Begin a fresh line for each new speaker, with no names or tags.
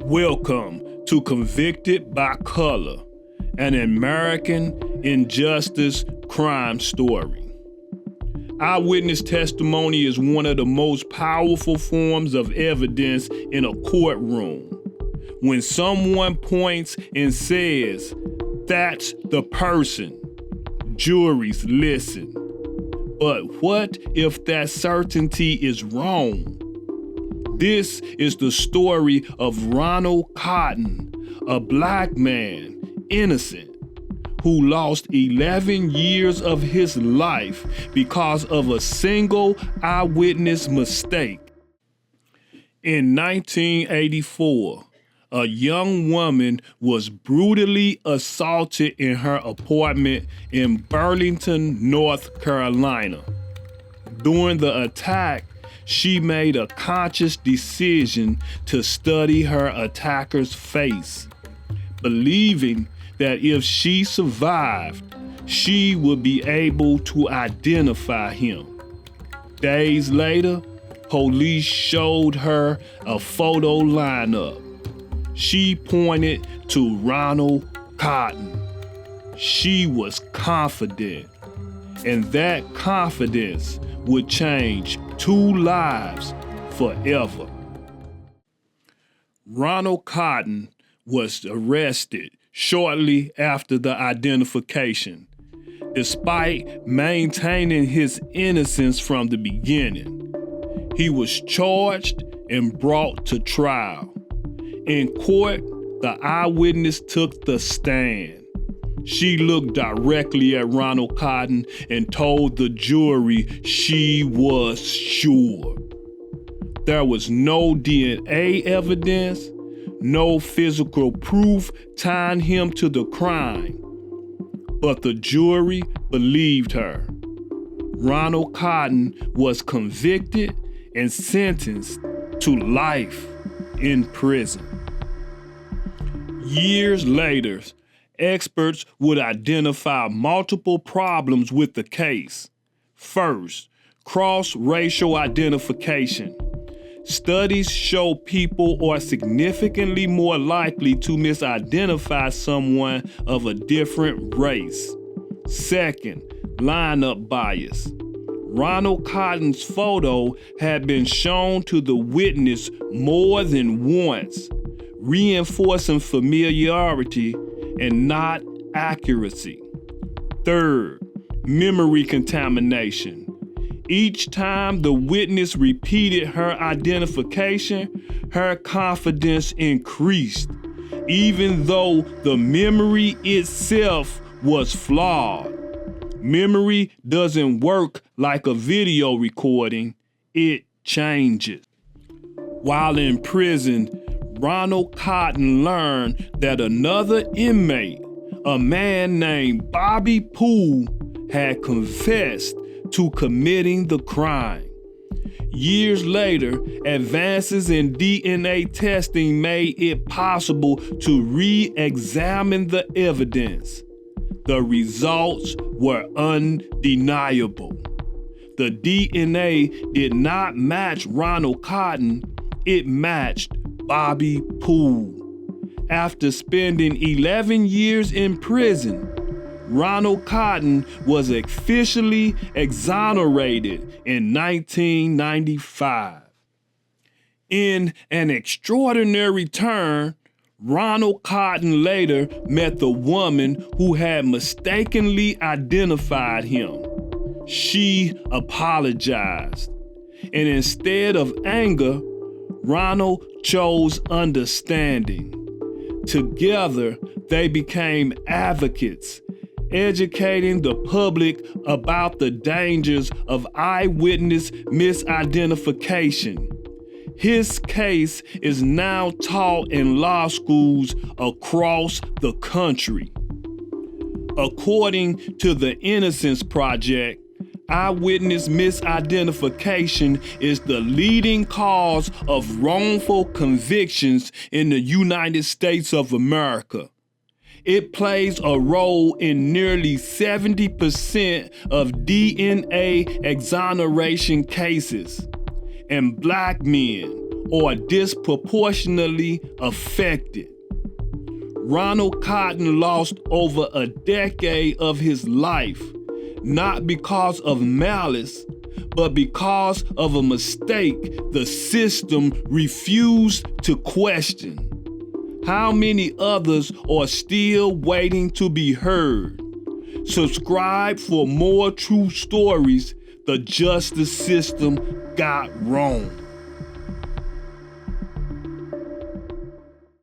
Welcome to Convicted by Color, an American injustice crime story. Eyewitness testimony is one of the most powerful forms of evidence in a courtroom. When someone points and says, "That's the person," juries listen. But what if that certainty is wrong? This is the story of Ronald Cotton, a black man, innocent, who lost 11 years of his life because of a single eyewitness mistake. In 1984, a young woman was brutally assaulted in her apartment in Burlington, North Carolina. During the attack, she made a conscious decision to study her attacker's face, believing that if she survived, she would be able to identify him. Days later, police showed her a photo lineup. She pointed to Ronald Cotton. She was confident, and that confidence would change 2 lives forever. Ronald Cotton was arrested shortly after the identification, despite maintaining his innocence from the beginning. He was charged and brought to trial. In court, the eyewitness took the stand. She looked directly at Ronald Cotton and told the jury she was sure. There was no DNA evidence, no physical proof tying him to the crime, but the jury believed her. Ronald Cotton was convicted and sentenced to life in prison. Years later, experts would identify multiple problems with the case. First, cross-racial identification. Studies show people are significantly more likely to misidentify someone of a different race. Second, lineup bias. Ronald Cotton's photo had been shown to the witness more than once, reinforcing familiarity and not accuracy. Third, memory contamination. Each time the witness repeated her identification, her confidence increased, even though the memory itself was flawed. Memory doesn't work like a video recording, it changes. While in prison, Ronald Cotton learned that another inmate, a man named Bobby Poole, had confessed to committing the crime. Years later, advances in DNA testing made it possible to re-examine the evidence. The results were undeniable. The DNA did not match Ronald Cotton, it matched Bobby Poole. After spending 11 years in prison, Ronald Cotton was officially exonerated in 1995. In an extraordinary turn, Ronald Cotton later met the woman who had mistakenly identified him. She apologized, and instead of anger, Ronald chose understanding. Together, they became advocates, educating the public about the dangers of eyewitness misidentification. His case is now taught in law schools across the country. According to the Innocence Project, eyewitness misidentification is the leading cause of wrongful convictions in the United States of America. It plays a role in nearly 70% of DNA exoneration cases. And black men or disproportionately affected. Ronald Cotton lost over a decade of his life, not because of malice, but because of a mistake the system refused to question. How many others are still waiting to be heard? Subscribe for more true stories the justice system got wrong.